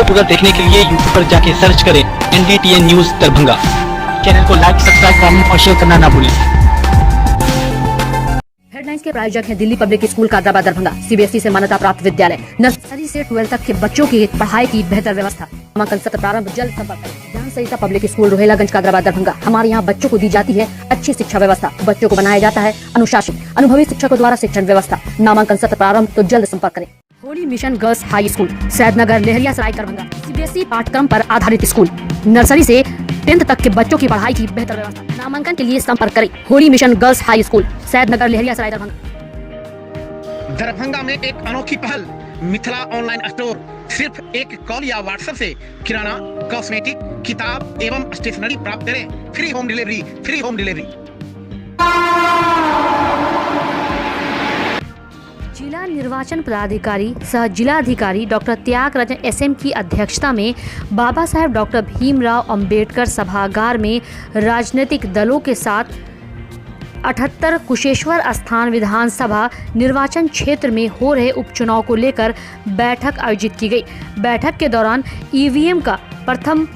पूरा देखने के लिए यूट्यूब पर जाके सर्च करें NDTN न्यूज दरभंगा। चैनल को लाइक, सब्सक्राइब, कमेंट और शेयर करना ना भूलें। हेडलाइंस के प्रायोजक हैं Delhi Public School Kadarabad Darbhanga, CBSE से मान्यता प्राप्त विद्यालय, नर्सरी से 12 तक के बच्चों की पढ़ाई की बेहतर व्यवस्था। नामांकन सत्र प्रारंभ जल्द। संपर्क ज्ञान सहिता पब्लिक स्कूल रोहेलागंज कादराबाद दरभंगा। हमारे यहाँ बच्चों को दी जाती है अच्छी शिक्षा व्यवस्था, बच्चों को बनाया जाता है अनुशासित, अनुभवी शिक्षकों द्वारा शिक्षण व्यवस्था। नामांकन सत्र प्रारंभ, तो जल्द संपर्क करें। Holi Mission Girls High School, Saidnagar, Laheriasarai, Darbhanga. CBSE पाठ्यक्रम पर आधारित स्कूल, नर्सरी से 10th तक के बच्चों की पढ़ाई की बेहतर व्यवस्था। नामांकन के लिए संपर्क करें। Holi Mission Girls High School, Saidnagar, Laheriasarai, Darbhanga. Darbhanga में एक अनोखी पहल, मिथिला ऑनलाइन स्टोर। सिर्फ एक कॉल या व्हाट्सएप से किराना, कॉस्मेटिक, किताब एवं स्टेशनरी प्राप्त करें। Free home delivery, free home delivery. जिला निर्वाचन पदाधिकारी सह जिलाधिकारी डॉक्टर त्यागराजन SM की अध्यक्षता में बाबा साहेब डॉक्टर भीमराव अंबेडकर सभागार में राजनीतिक दलों के साथ 78 कुशेश्वर स्थान विधानसभा निर्वाचन क्षेत्र में हो रहे उपचुनाव को लेकर बैठक आयोजित की गई। बैठक के दौरान EVM का प्रथम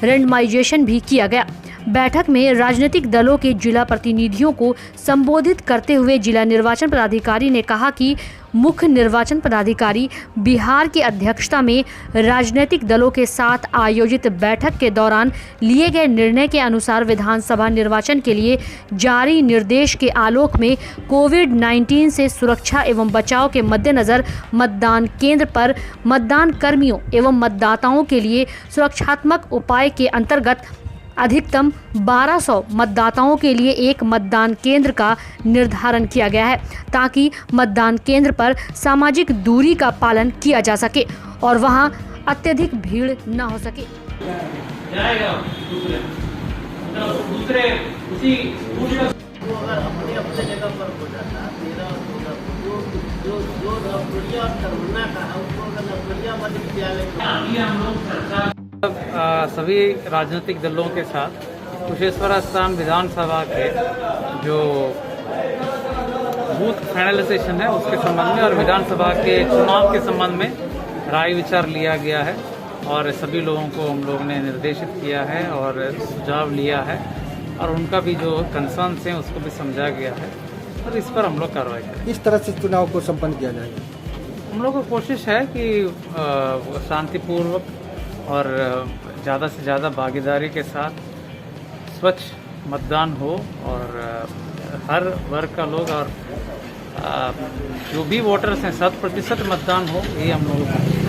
रेंडमाइजेशन भी किया गया। बैठक में राजनीतिक दलों के जिला प्रतिनिधियों को संबोधित करते हुए जिला निर्वाचन पदाधिकारी ने कहा कि मुख्य निर्वाचन पदाधिकारी बिहार की अध्यक्षता में राजनीतिक दलों के साथ आयोजित बैठक के दौरान लिए गए निर्णय के अनुसार विधानसभा निर्वाचन के लिए जारी निर्देश के आलोक में कोविड-19 से सुरक्षा एवं बचाव के मद्देनजर मतदान केंद्र पर मतदान कर्मियों एवं मतदाताओं के लिए सुरक्षात्मक उपाय के अंतर्गत अधिकतम 1200 मतदाताओं के लिए एक मतदान केंद्र का निर्धारण किया गया है, ताकि मतदान केंद्र पर सामाजिक दूरी का पालन किया जा सके और वहां अत्यधिक भीड़ न हो सके। सभी राजनीतिक दलों के साथ कुशेश्वर स्थान विधानसभा के जो बूथ फाइनलाइजेशन है उसके संबंध में और विधानसभा के चुनाव के संबंध में राय विचार लिया गया है और सभी लोगों को हम लोग ने निर्देशित किया है और सुझाव लिया है और उनका भी जो कंसर्न्स हैं उसको भी समझा गया है और इस पर हम लोग कार्रवाई करें। इस तरह से चुनाव को संपन्न किया जाएगा। हम लोग को कोशिश है कि शांतिपूर्वक और ज़्यादा से ज़्यादा भागीदारी के साथ स्वच्छ मतदान हो और हर वर्ग का लोग और जो भी वोटर्स हैं 100% मतदान हो, ये हम लोगों को।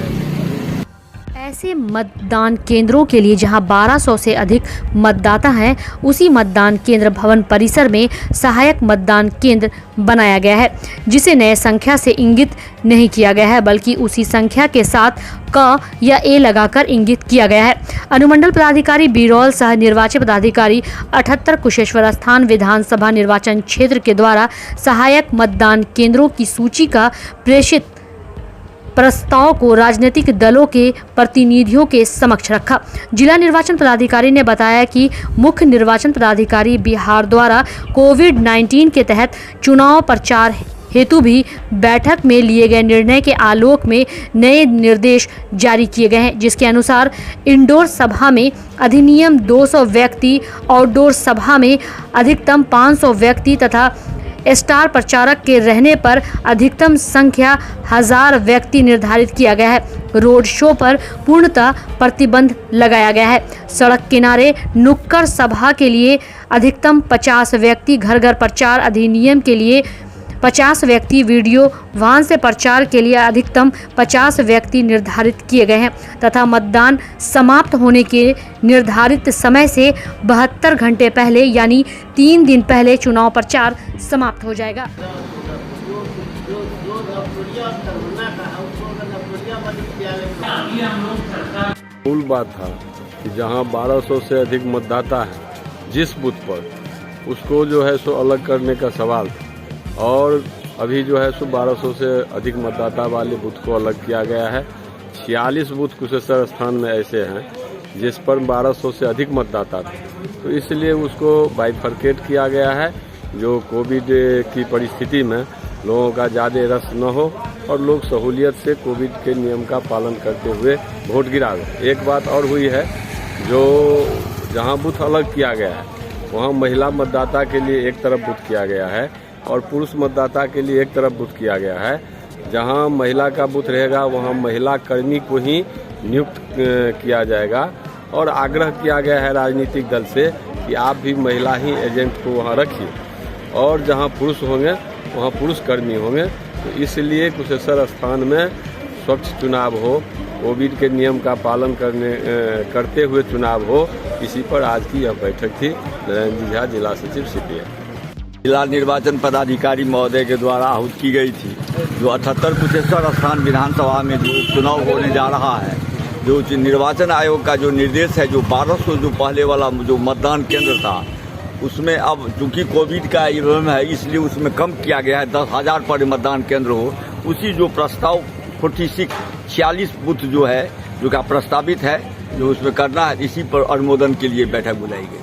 ऐसे मतदान केंद्रों के लिए जहां 1200 से अधिक मतदाता हैं, उसी मतदान केंद्र भवन परिसर में सहायक मतदान केंद्र बनाया गया है, जिसे नए संख्या से इंगित नहीं किया गया है, बल्कि उसी संख्या के साथ क या ए लगाकर इंगित किया गया है। अनुमंडल पदाधिकारी बिरौल सह निर्वाचन पदाधिकारी 78 कुशेश्वर स्थान विधानसभा निर्वाचन क्षेत्र के द्वारा सहायक मतदान केंद्रों की सूची का प्रेषित प्रस्ताव को राजनीतिक दलों के प्रतिनिधियों के समक्ष रखा। जिला निर्वाचन पदाधिकारी ने बताया कि मुख्य निर्वाचन पदाधिकारी बिहार द्वारा कोविड-19 के तहत चुनाव प्रचार हेतु भी बैठक में लिए गए निर्णय के आलोक में नए निर्देश जारी किए गए हैं, जिसके अनुसार इंडोर सभा में अधिनियम 200 व्यक्ति, आउटडोर सभा में अधिकतम 500 व्यक्ति तथा स्टार प्रचारक के रहने पर अधिकतम संख्या 1000 व्यक्ति निर्धारित किया गया है। रोड शो पर पूर्णतः प्रतिबंध लगाया गया है। सड़क किनारे नुक्कड़ सभा के लिए अधिकतम 50 व्यक्ति, घर घर प्रचार अधिनियम के लिए 50 व्यक्ति, वीडियो वाहन से प्रचार के लिए अधिकतम 50 व्यक्ति निर्धारित किए गए हैं तथा मतदान समाप्त होने के निर्धारित समय से 72 घंटे पहले यानी 3 दिन पहले चुनाव प्रचार समाप्त हो जाएगा। मूल बात था कि जहां 1200 से अधिक मतदाता है जिस बूथ पर, उसको जो है सो अलग करने का सवाल था और अभी जो है सो 1200 से अधिक मतदाता वाले बूथ को अलग किया गया है। 46 बूथ कुशेश्वर स्थान में ऐसे हैं जिस पर 1200 से अधिक मतदाता थे, तो इसलिए उसको बाइफरकेट किया गया है, जो कोविड की परिस्थिति में लोगों का ज़्यादा रश न हो और लोग सहूलियत से कोविड के नियम का पालन करते हुए वोट गिरा गए। एक बात और हुई है, जो जहां बूथ अलग किया गया है वहां महिला मतदाता के लिए एक तरफ बूथ किया गया है और पुरुष मतदाता के लिए एक तरफ बूथ किया गया है। जहां महिला का बूथ रहेगा वहां महिला कर्मी को ही नियुक्त किया जाएगा और आग्रह किया गया है राजनीतिक दल से कि आप भी महिला ही एजेंट को वहां रखिए और जहां पुरुष होंगे वहां पुरुष कर्मी होंगे। तो इसलिए कुशेश्वर स्थान में स्वच्छ चुनाव हो, कोविड के नियम का पालन करते हुए चुनाव हो, इसी पर आज की यह बैठक थी। नारायण जी झा, जिला सचिव CPM। जिला निर्वाचन पदाधिकारी महोदय के द्वारा आहूत की गई थी। जो 78 कुशेश्वर स्थान विधानसभा में जो चुनाव होने जा रहा है, जो निर्वाचन आयोग का जो निर्देश है, जो 1200 जो पहले वाला जो मतदान केंद्र था उसमें अब चूंकि कोविड का इवेंट है इसलिए उसमें कम किया गया है, 10,000 पर मतदान केंद्र हो। उसी जो प्रस्ताव 46 बूथ जो है जो का प्रस्तावित है जो उसमें करना है, इसी पर अनुमोदन के लिए बैठक बुलाई गई।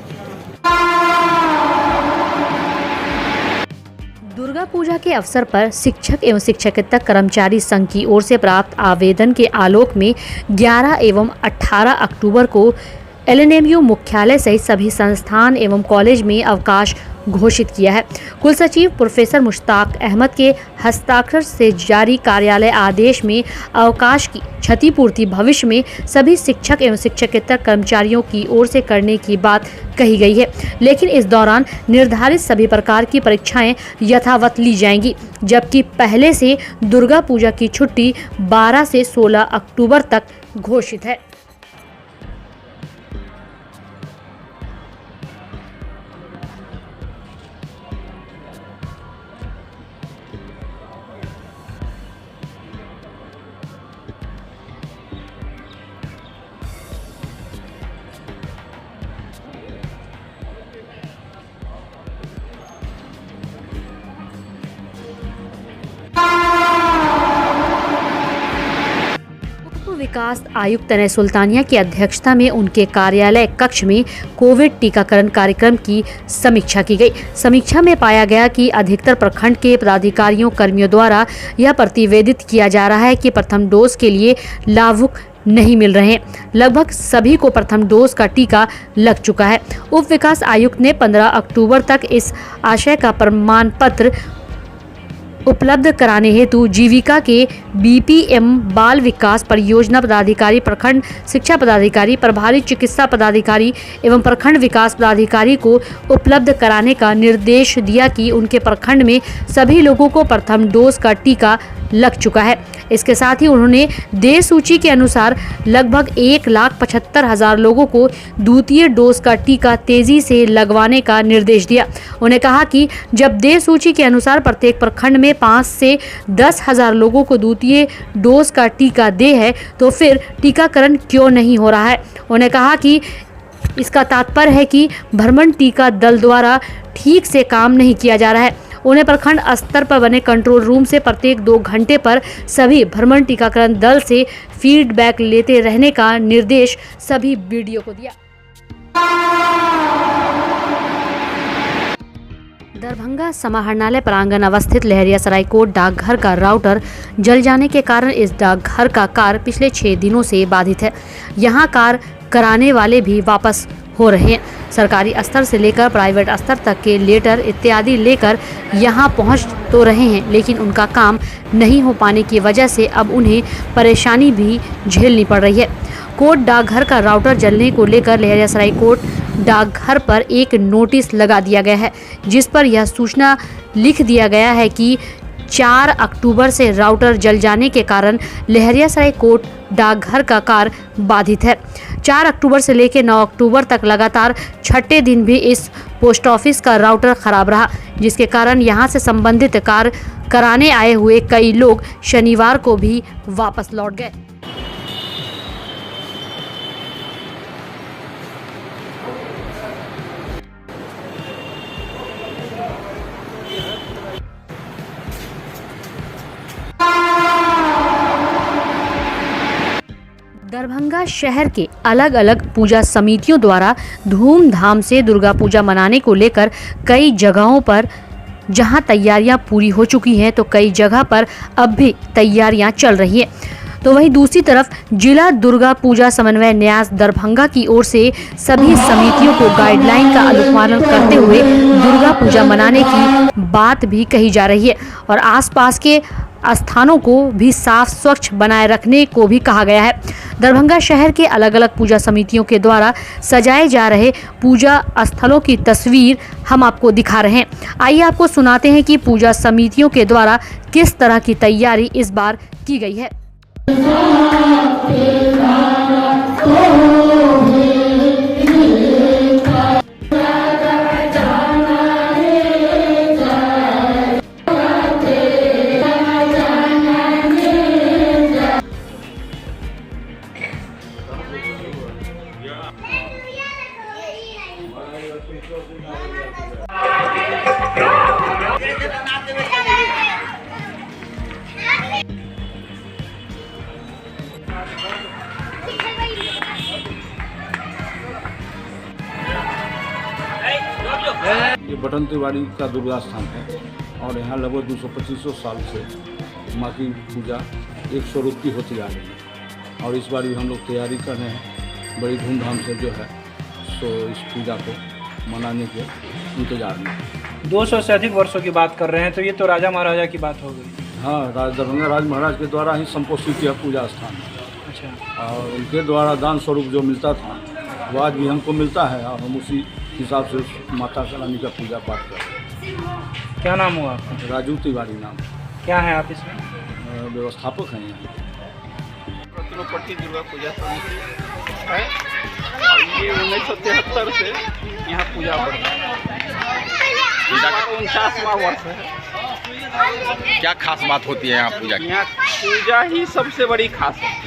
दुर्गा पूजा के अवसर पर शिक्षक एवं शिक्षकेतर कर्मचारी संघ की ओर से प्राप्त आवेदन के आलोक में 11 एवं 18 अक्टूबर को LNMU मुख्यालय सहित सभी संस्थान एवं कॉलेज में अवकाश घोषित किया है। कुलसचिव प्रोफेसर मुश्ताक अहमद के हस्ताक्षर से जारी कार्यालय आदेश में अवकाश की क्षतिपूर्ति भविष्य में सभी शिक्षक एवं शिक्षकेतर कर्मचारियों की ओर से करने की बात कही गई है, लेकिन इस दौरान निर्धारित सभी प्रकार की परीक्षाएं यथावत ली जाएंगी, जबकि पहले से दुर्गा पूजा की छुट्टी 12 से 16 अक्टूबर तक घोषित है। विकास आयुक्त तनय सुल्तानिया की अध्यक्षता में उनके कार्यालय कक्ष में कोविड टीकाकरण कार्यक्रम की समीक्षा की गई। समीक्षा में पाया गया कि अधिकतर प्रखंड के पदाधिकारियों कर्मियों द्वारा यह प्रतिवेदित किया जा रहा है कि प्रथम डोज के लिए लाभुक नहीं मिल रहे हैं। लगभग सभी को प्रथम डोज का टीका लग चुका है। उप विकास आयुक्त ने 15 अक्टूबर तक इस आशय का प्रमाण पत्र उपलब्ध कराने हेतु जीविका के BPM बाल विकास परियोजना पदाधिकारी, प्रखंड शिक्षा पदाधिकारी, प्रभारी चिकित्सा पदाधिकारी एवं प्रखंड विकास पदाधिकारी को उपलब्ध कराने का निर्देश दिया कि उनके प्रखंड में सभी लोगों को प्रथम डोज का टीका लग चुका है। इसके साथ ही उन्होंने देय सूची के अनुसार लगभग 1,75,000 लोगों को द्वितीय डोज का टीका तेजी से लगवाने का निर्देश दिया। उन्होंने कहा कि जब देय सूची के अनुसार प्रत्येक प्रखंड में 5 से 10,000 लोगों को द्वितीय डोज का टीका दे है तो फिर टीकाकरण क्यों नहीं हो रहा है। उन्होंने कहा कि इसका तात्पर्य है कि भ्रमण टीका दल द्वारा ठीक से काम नहीं किया जा रहा है। उन्हें प्रखंड स्तर पर बने कंट्रोल रूम से प्रत्येक 2 घंटे पर सभी भ्रमण टीकाकरण दल से फीडबैक लेते रहने का निर्देश सभी BDO को दिया। दरभंगा समाहरणालय प्रांगण अवस्थित लहरियासराय कोट डाकघर का राउटर जल जाने के कारण इस डाकघर का कार्य पिछले 6 दिनों से बाधित है। यहाँ कार्य कराने वाले भी वापस हो रहे हैं। सरकारी स्तर से लेकर प्राइवेट स्तर तक के लेटर इत्यादि लेकर यहाँ पहुँच तो रहे हैं, लेकिन उनका काम नहीं हो पाने की वजह से अब उन्हें परेशानी भी झेलनी पड़ रही है। कोट डाकघर का राउटर जलने को लेकर लहरियासराय कोट डाकघर पर एक नोटिस लगा दिया गया है, जिस पर यह सूचना लिख दिया गया है कि 4 अक्टूबर से राउटर जल जाने के कारण लहरियासराय कोट डाकघर का कार्य बाधित है। 4 अक्टूबर से लेकर 9 अक्टूबर तक लगातार 6ठे दिन भी इस पोस्ट ऑफिस का राउटर खराब रहा, जिसके कारण यहां से संबंधित कार्य कराने आए हुए कई लोग शनिवार को भी वापस लौट गए। दरभंगा शहर के अलग अलग पूजा समितियों द्वारा धूमधाम से दुर्गा पूजा मनाने को लेकर कई जगहों पर जहां तैयारियां पूरी हो चुकी हैं तो कई जगह पर अब भी तैयारियां चल रही हैं। तो वहीं दूसरी तरफ जिला दुर्गा पूजा समन्वय न्यास दरभंगा की ओर से सभी समितियों को गाइडलाइन का अनुपालन करते हुए दुर्गा पूजा मनाने की बात भी कही जा रही है और आसपास के स्थानों को भी साफ स्वच्छ बनाए रखने को भी कहा गया है। दरभंगा शहर के अलग अलग पूजा समितियों के द्वारा सजाए जा रहे पूजा स्थलों की तस्वीर हम आपको दिखा रहे हैं। आइए आपको सुनाते हैं कि पूजा समितियों के द्वारा किस तरह की तैयारी इस बार की गई है। ये बटन तिवारी का दुर्गा स्थान है और यहाँ लगभग 225 साल से माँ की पूजा एक स्वरूप की होती आ रही है और इस बार भी हम लोग तैयारी कर रहे हैं बड़ी धूमधाम से जो है सो इस पूजा को मनाने के इंतजार में। 200 से अधिक वर्षों की बात कर रहे हैं तो ये तो राजा महाराजा की बात हो गई। हाँ, दरभंगा राज महाराज के द्वारा ही संपोषित यह पूजा स्थान है। अच्छा। और उनके द्वारा दान स्वरूप जो मिलता था वो आज भी हमको मिलता है और हम उसी हिसाब से माता रानी का पूजा पाठ करते हैं। क्या नाम हुआ आपका? राजू तिवारी नाम। क्या है आप इसमें? व्यवस्थापक हैं यहाँ। रत्नोपट्टी दुर्गा पूजा समिति है और ये 1973 से यहाँ पूजा होता है। पूजा का 49वां वर्ष है। क्या खास बात होती है यहाँ पूजा की? यहाँ पूजा ही सबसे बड़ी खास है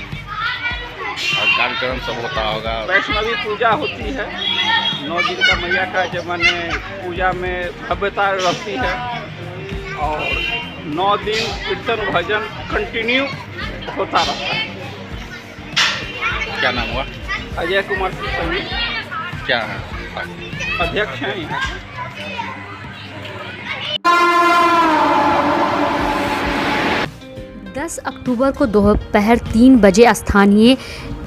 और कार्यक्रम सब होता होगा। वैष्णवी पूजा होती है 9 दिन का मैया का जब मैंने पूजा में भव्यता रहती है और 9 दिन कीर्तन भजन कंटिन्यू होता रहता है। क्या नाम हुआ? अजय कुमार सिंह क्या है? अध्यक्ष हैं यहाँ। 10 अक्टूबर को दोपहर 3 बजे स्थानीय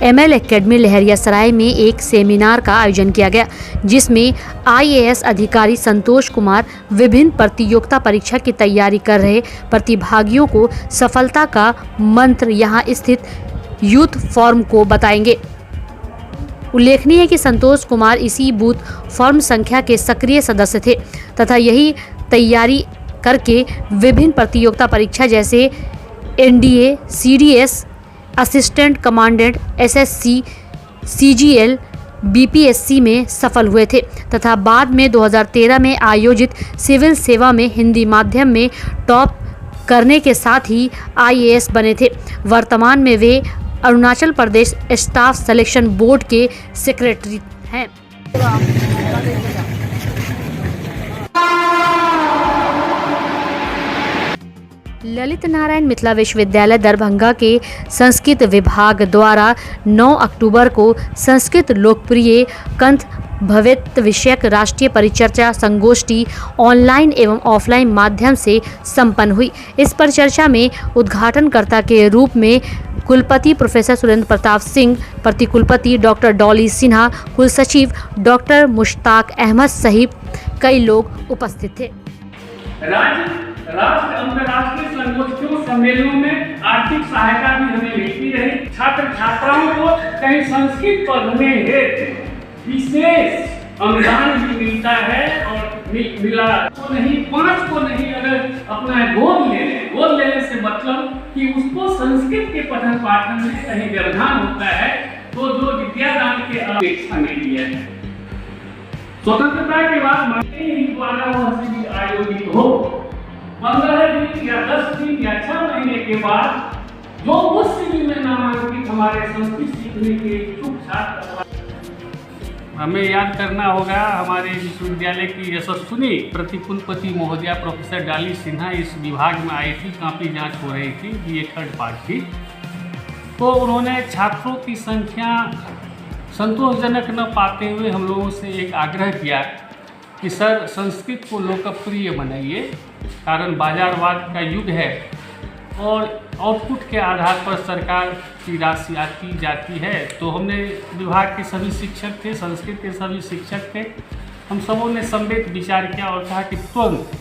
ML एकेडमी लहरियासराय में एक सेमिनार का आयोजन किया गया जिसमें IAS अधिकारी संतोष कुमार विभिन्न प्रतियोगिता परीक्षा की तैयारी कर रहे प्रतिभागियों को सफलता का मंत्र यहां स्थित यूथ फॉर्म को बताएंगे। उल्लेखनीय है कि संतोष कुमार इसी बूथ फॉर्म संख्या के सक्रिय सदस्य थे तथा यही तैयारी करके विभिन्न प्रतियोगिता परीक्षा जैसे NDA, CDS, assistant commandant, SSC, CGL, BPSC में सफल हुए थे तथा बाद में 2013 में आयोजित सिविल सेवा में हिंदी माध्यम में टॉप करने के साथ ही IAS बने थे। वर्तमान में वे Arunachal Pradesh staff selection board के सेक्रेटरी हैं। ललित नारायण मिथिला विश्वविद्यालय दरभंगा के संस्कृत विभाग द्वारा 9 अक्टूबर को संस्कृत लोकप्रिय कंठ भवित्य विषयक राष्ट्रीय परिचर्चा संगोष्ठी ऑनलाइन एवं ऑफलाइन माध्यम से संपन्न हुई। इस परिचर्चा में उद्घाटनकर्ता के रूप में कुलपति प्रोफेसर सुरेंद्र प्रताप सिंह, प्रतिकुलपति डॉक्टर डॉली सिन्हा, कुलसचिव डॉक्टर मुश्ताक अहमद सहित कई लोग उपस्थित थे। राष्ट्र अंतर्राष्ट्रीय संगोष्ठियों सम्मेलनों में आर्थिक सहायता भी हमें मिलती रही। छात्र छात्राओं को कहीं संस्कृत पढ़ने हेतु विशेष अनुदान भी मिलता है और मिला तो नहीं 5 को नहीं अगर अपना गोद लेने से मतलब कि उसको संस्कृत के पठन पाठन में कहीं व्यवधान होता है तो जो विद्यादान के अपेक्षा में दिया है। स्वतंत्रता के बाद मंत्री द्वारा वह शिविर आयोजित हो 15 दिन या 10 दिन या 6 महीने के बाद जो उस शिविर में नामांकित हमारे संस्कृत सीखने के इच्छुक छात्र हमें याद करना होगा हमारे विश्वविद्यालय की यशस्विनी प्रतिकुलपति महोदया प्रोफेसर डॉली सिन्हा इस विभाग में आई थी। काफ़ी जांच हो रही थी, BA थर्ड पार्ट की, तो उन्होंने छात्रों की संख्या संतोषजनक न पाते हुए हम लोगों से एक आग्रह किया कि सर संस्कृत को लोकप्रिय बनाइए, कारण बाजारवाद का युग है और आउटपुट के आधार पर सरकार की राशि आती जाती है। तो हमने विभाग के सभी शिक्षक थे, संस्कृत के सभी शिक्षक थे, हम सबों ने सम्मिलित विचार किया और कहा कि तुरंत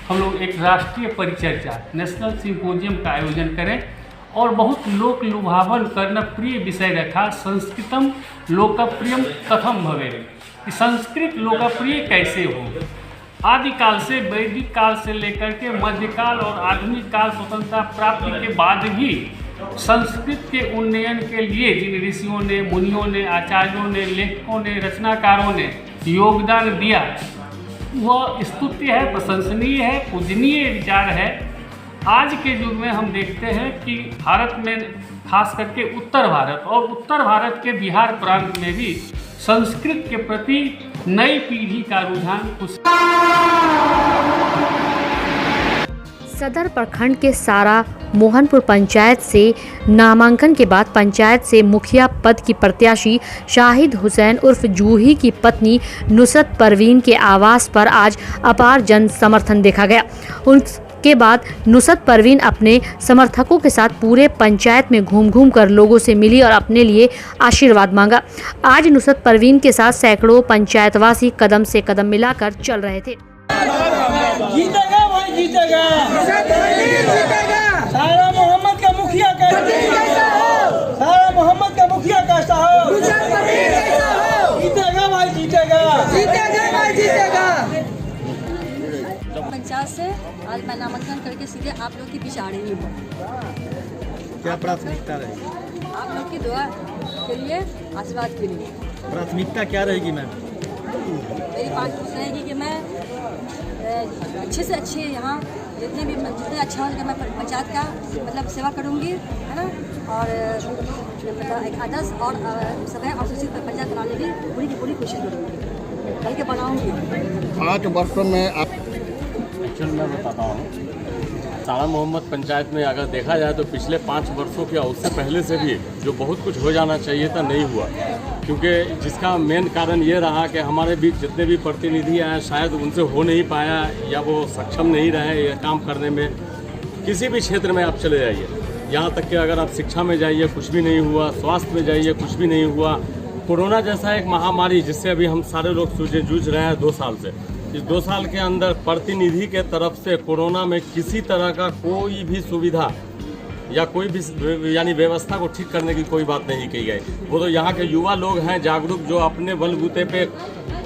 हम लोग एक राष्ट्रीय परिचर्चा नेशनल सिम्पोजियम का आयोजन करें और बहुत लोक लुभावन कर्णप्रिय विषय रखा, संस्कृतम लोकप्रियम कथम भवेत्, कि संस्कृत लोकप्रिय कैसे हो। आदिकाल से, वैदिक काल से लेकर के मध्यकाल और आधुनिक काल स्वतंत्रता प्राप्ति के बाद भी संस्कृत के उन्नयन के लिए जिन ऋषियों ने, मुनियों ने, आचार्यों ने, लेखकों ने, रचनाकारों ने योगदान दिया वह स्तुत्य है, प्रशंसनीय है, पूजनीय विचार है। आज के युग में हम देखते हैं कि भारत में, खास करके उत्तर भारत और उत्तर भारत के बिहार प्रांत में भी संस्कृत के प्रति नई पीढ़ी का रुझान कुछ। सदर प्रखंड के सारा मोहनपुर पंचायत से नामांकन के बाद पंचायत से मुखिया पद की प्रत्याशी शाहिद हुसैन उर्फ जूही की पत्नी नुसरत परवीन के आवास पर आज अपार जन समर्थन देखा गया। उसके बाद नुसरत परवीन अपने समर्थकों के साथ पूरे पंचायत में घूम कर लोगों से मिली और अपने लिए आशीर्वाद मांगा। आज नुसरत परवीन के साथ सैकड़ों पंचायतवासी कदम से कदम मिलाकर चल रहे थे। जीतेगा भाई, जीतेगा, सारा मोहम्मद का मुखिया सारा मोहम्मद का मुखिया कैसा हो, जीतेगा भाई, जीतेगा, जीतेगा भाई, जीतेगा। पंचायत से आज मैं नामांकन करके सीधे आप लोग की बीच आ रही हूँ। क्या प्राथमिकता रहेगी? आप लोग की दुआ के लिए, आशीर्वाद के लिए। प्राथमिकता क्या रहेगी मैम? मेरी प्राथमिकता रहेगी कि मैं अच्छे से अच्छे यहाँ जितने अच्छा हो सके मैं पंचायत का मतलब सेवा करूँगी, है ना, और मतलब एक आदर्श और सभ्य और सुशिक्षित पंचायत बनाने की पूरी की पूरी कोशिश करूँगी, बल्कि बनाऊँगी। 5 वर्षों में आप मैं बताता हूँ, सारा मोहम्मद पंचायत में अगर देखा जाए तो पिछले 5 वर्षों के उससे पहले से भी जो बहुत कुछ हो जाना चाहिए था नहीं हुआ, क्योंकि जिसका मेन कारण ये रहा कि हमारे बीच जितने भी प्रतिनिधि आए शायद उनसे हो नहीं पाया या वो सक्षम नहीं रहे ये काम करने में। किसी भी क्षेत्र में आप चले जाइए, यहाँ तक कि अगर आप शिक्षा में जाइए कुछ भी नहीं हुआ, स्वास्थ्य में जाइए कुछ भी नहीं हुआ। कोरोना जैसा एक महामारी जिससे अभी हम सारे लोग जूझ रहे हैं 2 साल से, इस 2 साल के अंदर प्रतिनिधि के तरफ से कोरोना में किसी तरह का कोई भी सुविधा या कोई भी यानी व्यवस्था को ठीक करने की कोई बात नहीं की गई। वो तो यहाँ के युवा लोग हैं जागरूक, जो अपने बलबूते पे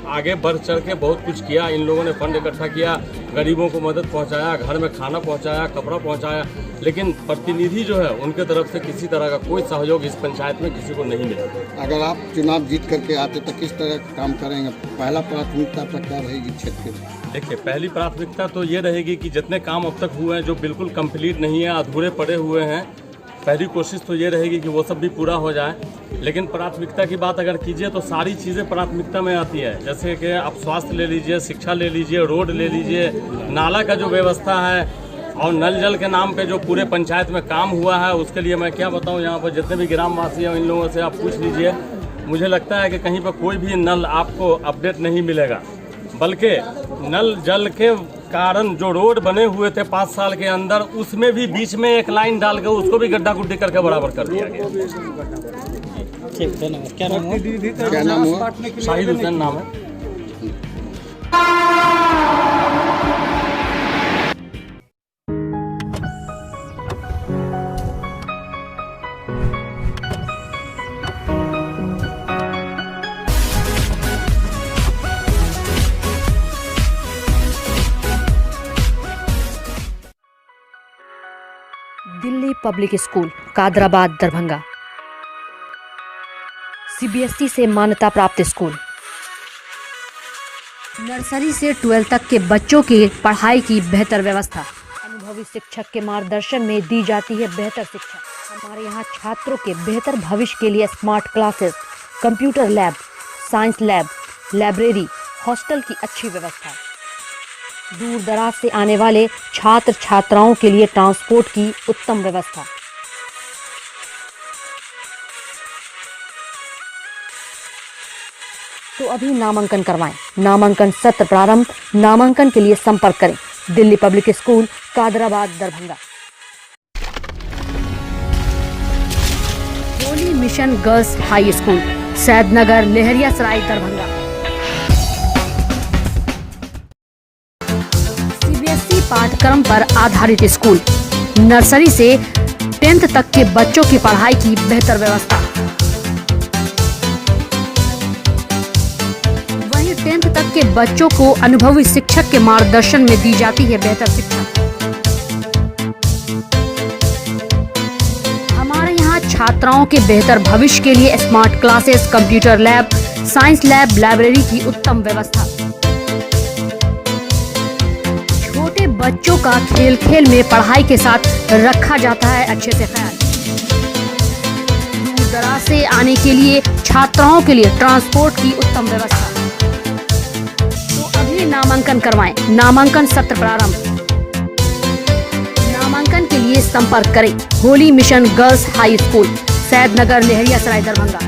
आगे बढ़ चढ़ के बहुत कुछ किया। इन लोगों ने फंड इकट्ठा किया, गरीबों को मदद पहुँचाया, घर में खाना पहुँचाया, कपड़ा पहुँचाया, लेकिन प्रतिनिधि जो है उनके तरफ से किसी तरह का कोई सहयोग इस पंचायत में किसी को नहीं मिला। अगर आप चुनाव जीत करके आते तो किस तरह का काम करेंगे? पहला प्राथमिकता आपका क्या रहेगी क्षेत्र में? देखिए, पहली प्राथमिकता तो ये रहेगी कि जितने काम अब तक हुए हैं जो बिल्कुल कंप्लीट नहीं है, अधूरे पड़े हुए हैं, पहली कोशिश तो ये रहेगी कि वो सब भी पूरा हो जाए। लेकिन प्राथमिकता की बात अगर कीजिए तो सारी चीज़ें प्राथमिकता में आती है, जैसे कि आप स्वास्थ्य ले लीजिए, शिक्षा ले लीजिए, रोड ले लीजिए, नाला का जो व्यवस्था है और नल जल के नाम पे जो पूरे पंचायत में काम हुआ है उसके लिए मैं क्या बताऊं। यहाँ पर जितने भी ग्रामवासी हैं इन लोगों से आप पूछ लीजिए, मुझे लगता है कि कहीं पर कोई भी नल आपको अपडेट नहीं मिलेगा, बल्कि नल जल के कारण जो रोड बने हुए थे 5 साल के अंदर उसमें भी बीच में एक लाइन डाल के उसको भी गड्ढा गुड्ढी करके बराबर कर दिया गया। ठीक, धन्यवाद। क्या नाम हुआ? शाहिद हुसैन नाम है। Delhi Public School Kadarabad Darbhanga, CBSE से मान्यता प्राप्त स्कूल। नर्सरी से 12 तक के बच्चों की पढ़ाई की बेहतर व्यवस्था। अनुभवी शिक्षक के मार्गदर्शन में दी जाती है बेहतर शिक्षा। हमारे यहाँ छात्रों के बेहतर भविष्य के लिए smart classes, computer lab, science lab, library, hostel की अच्छी व्यवस्था। दूर दराज से आने वाले छात्र छात्राओं के लिए ट्रांसपोर्ट की उत्तम व्यवस्था। तो अभी नामांकन करवाएं। नामांकन सत्र प्रारंभ। नामांकन के लिए संपर्क करें Delhi Public School, Kadarabad, Darbhanga. Holy Mission Girls High School, Saidnagar, Laheriasarai, Darbhanga. CBSE पाठ्यक्रम पर आधारित स्कूल, नर्सरी से 10th तक के बच्चों की पढ़ाई की बेहतर व्यवस्था। वहीं 10th तक के बच्चों को अनुभवी शिक्षक के मार्गदर्शन में दी जाती है बेहतर शिक्षा। हमारे यहाँ छात्राओं के बेहतर भविष्य के लिए smart classes, computer lab, science lab, library की उत्तम व्यवस्था। छोटे बच्चों का खेल खेल में पढ़ाई के साथ रखा जाता है अच्छे से ख्याल। दूर दराज से आने के लिए छात्राओं के लिए ट्रांसपोर्ट की उत्तम व्यवस्था। तो अभी नामांकन करवाएं। नामांकन सत्र प्रारंभ। नामांकन के लिए संपर्क करें Holi Mission Girls High School, Saidnagar, Laheriasarai, Darbhanga.